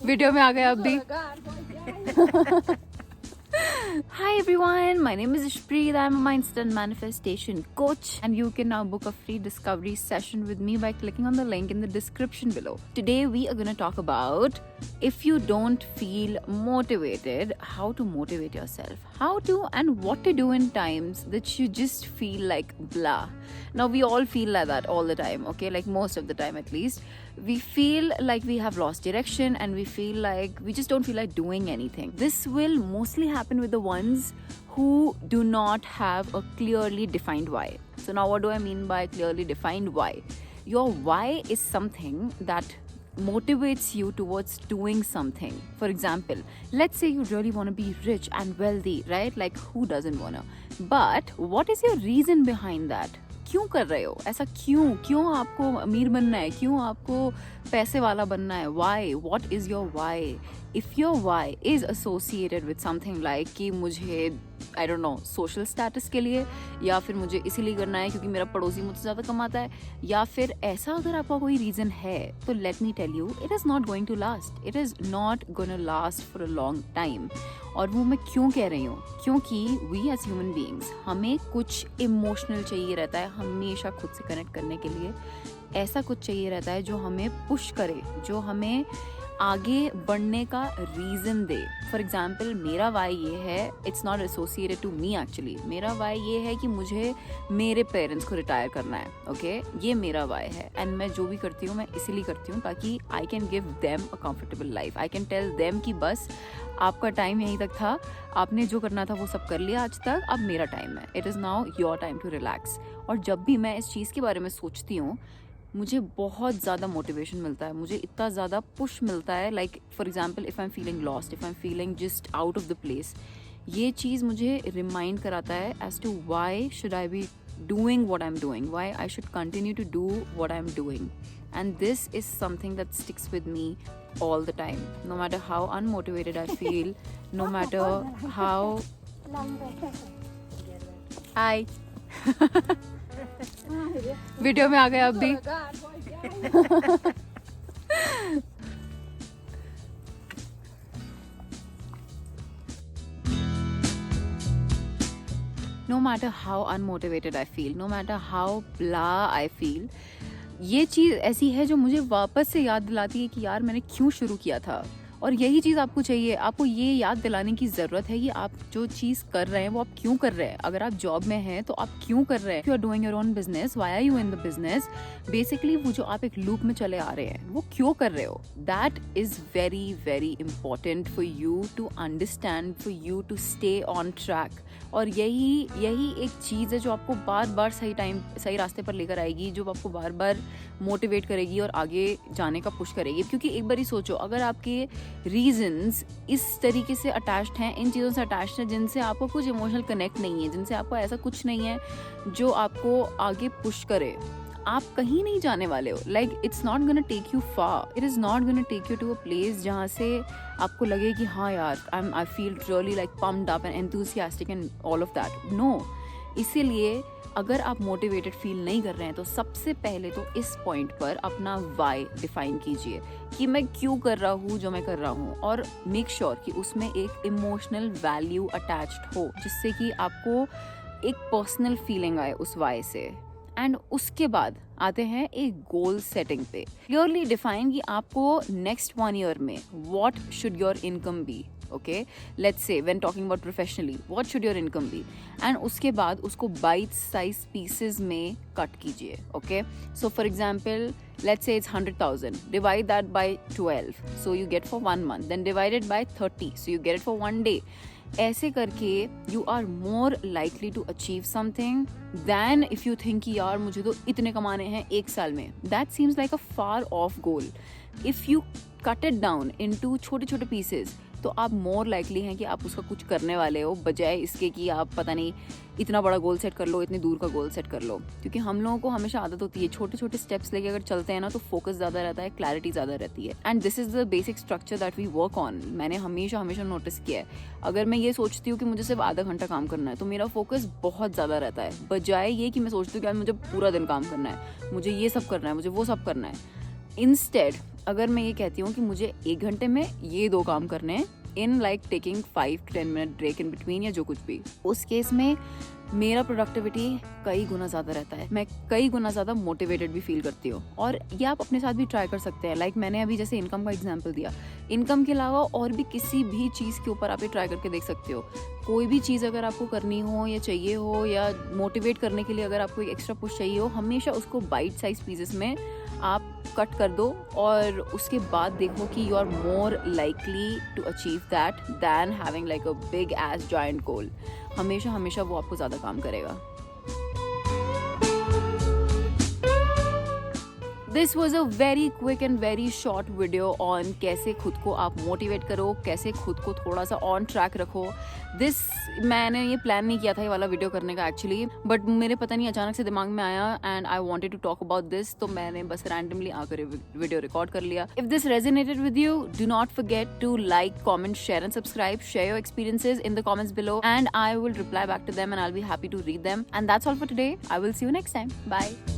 Video में आ गए अब भी। Hi everyone, my name is Ishpreet. I'm a Mindset and Manifestation coach, and you can now book a free discovery session with me by clicking on the link in the description below. Today we are going to talk about if you don't feel motivated, how to motivate yourself, how to and what to do in times that you just feel like blah. Now we all feel like that all the time, okay? Like most of the time at least. We feel like we have lost direction and we feel like we just don't feel like doing anything. This will mostly happen with the ones who do not have a clearly defined why. So now what do I mean by clearly defined why? Your why is something that motivates you towards doing something. For example, let's say you really want to be rich and wealthy, right? Like who doesn't wanna? But what is your reason behind that? क्यों कर रहे हो ऐसा? क्यों आपको अमीर बनना है? क्यों आपको पैसे वाला बनना है? Why? What is your why? If your why is associated with something like कि मुझे I don't know social status के लिए, या फिर मुझे इसीलिए करना है क्योंकि मेरा पड़ोसी मुझसे ज़्यादा कमाता है, या फिर ऐसा अगर आपका कोई रीज़न है, तो let me tell you it is not going to last. It is not gonna last for a long time. और वो मैं क्यों कह रही हूँ? क्योंकि वी एज ह्यूमन बीइंग्स हमें कुछ इमोशनल चाहिए रहता है हमेशा खुद से कनेक्ट करने के लिए. ऐसा कुछ चाहिए रहता है जो हमें पुश करे, जो हमें आगे बढ़ने का रीज़न दे. फॉर एग्जाम्पल मेरा वाई ये है, it's not associated to me actually. मेरा वाई ये है कि मुझे मेरे पेरेंट्स को रिटायर करना है. ओके ये मेरा वाई है. एंड मैं जो भी करती हूँ मैं इसीलिए करती हूँ ताकि I can give them a comfortable life. I can tell them कि बस आपका टाइम यहीं तक था, आपने जो करना था वो सब कर लिया आज तक, अब मेरा टाइम है. It is now your time to relax. और जब भी मैं इस चीज़ के बारे में सोचती हूँ मुझे बहुत ज़्यादा मोटिवेशन मिलता है, मुझे इतना ज़्यादा पुश मिलता है. Like for example if I am feeling lost, if I am feeling just out of the place, ये चीज़ मुझे रिमाइंड कराता है as to why should I be doing what I am doing, why I should continue to do what I am doing. And this is something that sticks with me all the time, no matter how unmotivated I feel, no matter how. Hi. Video में आ गए अब भी. No matter how unmotivated I feel, no matter how blah I feel, ये चीज़ ऐसी है जो मुझे वापस से याद दिलाती है कि यार मैंने क्यों शुरू किया था. और यही चीज़ आपको चाहिए. आपको ये याद दिलाने की ज़रूरत है कि आप जो चीज़ कर रहे हैं वो आप क्यों कर रहे हैं. अगर आप जॉब में हैं तो आप क्यों कर रहे हैं. You are doing your own business, why are you in the business. Basically वो जो आप एक लूप में चले आ रहे हैं वो क्यों कर रहे हो. That is very very important for you to understand, for you to stay on track. और यही एक चीज़ है जो आपको बार बार सही रास्ते पर लेकर आएगी, जो आपको बार बार मोटिवेट करेगी और आगे जाने का पुश करेगी. क्योंकि एक बार ही सोचो, अगर आपके रीजंस इस तरीके से अटैच्ड हैं, इन चीज़ों से अटैच्ड हैं जिनसे आपको कुछ इमोशनल कनेक्ट नहीं है, जिनसे आपको ऐसा कुछ नहीं है जो आपको आगे पुश करे, आप कहीं नहीं जाने वाले हो. Like it's not gonna take you far. It is not gonna take you to a place जहाँ से आपको लगे कि हाँ यार I feel really like pumped up and enthusiastic and all of that. No. इसीलिए अगर आप मोटिवेटेड फील नहीं कर रहे हैं तो सबसे पहले तो इस पॉइंट पर अपना वाई डिफाइन कीजिए कि मैं क्यों कर रहा हूँ जो मैं कर रहा हूँ. और मेक श्योर कि उसमें एक इमोशनल वैल्यू अटैच्ड हो जिससे कि आपको एक पर्सनल फीलिंग आए उस वाई से. एंड उसके बाद आते हैं एक गोल सेटिंग पे. क्लियरली डिफाइन कि आपको नेक्स्ट 1 ईयर में what should your income be. Okay let's say when talking about professionally what should your income be. And उसके बाद उसको बाइट साइज पीसेस में कट कीजिए. Okay so for example let's say it's 100,000, divide that by 12, so you get for 1 month, then divide it by 30, so you get it for 1 day. ऐसे करके you are more likely to achieve something than if you think कि यार मुझे तो इतने कमाने हैं 1 साल में. That seems like a far off goal. If you cut it down into छोटे छोटे pieces, तो आप मोर लाइकली हैं कि आप उसका कुछ करने वाले हो, बजाय इसके कि आप पता नहीं इतना बड़ा गोल सेट कर लो, इतनी दूर का गोल सेट कर लो. क्योंकि हम लोगों को हमेशा आदत होती है छोटे छोटे स्टेप्स लेके अगर चलते हैं ना तो फोकस ज़्यादा रहता है, क्लैरिटी ज़्यादा रहती है. And this is the basic structure that we work on. मैंने हमेशा नोटिस किया है, अगर मैं ये सोचती हूँ कि मुझे सिर्फ आधा घंटा काम करना है तो मेरा फोकस बहुत ज़्यादा रहता है, बजाय ये कि मैं सोचती हूँ कि मुझे पूरा दिन काम करना है, मुझे ये सब करना है, मुझे वो सब करना है. इंस्टेड अगर मैं ये कहती हूँ कि मुझे 1 घंटे में ये 2 काम करने हैं, in like taking 5 to 10 minute break in between या जो कुछ भी, उस केस में मेरा प्रोडक्टिविटी कई गुना ज़्यादा रहता है, मैं कई गुना ज़्यादा मोटिवेटेड भी फील करती हूँ। और ये आप अपने साथ भी ट्राई कर सकते हैं। लाइक मैंने अभी जैसे इनकम का एग्जांपल दिया, इनकम के अलावा और भी किसी भी चीज़ के ऊपर आप ये ट्राई करके देख सकते हो। कोई भी चीज़ अगर आपको करनी हो या चाहिए हो या मोटिवेट करने के लिए अगर आपको एक एक्स्ट्रा पुश चाहिए हो, हमेशा उसको बाइट साइज पीसेस में आप कट कर दो और उसके बाद देखो कि you are more likely to achieve that than having like a big edge joint goal. हमेशा हमेशा वो आपको ज़्यादा काम करेगा। This was a very quick and very short video on कैसे खुद को आप मोटिवेट करो, कैसे खुद को थोड़ा सा ऑन ट्रैक रखो। दिस मैंने ये प्लान नहीं किया था ये वाला वीडियो करने का एक्चुअली, बट मेरे पता नहीं अचानक से दिमाग में आया and I wanted to talk about this, तो मैंने बस रैंडमली आकर वीडियो रिकॉर्ड कर लिया। If this resonated with you, do not forget to like, comment, share and subscribe. Share your experiences in the comments below and I will reply back to them and I'll be happy to read them. And that's all for today. I will see you next time. Bye.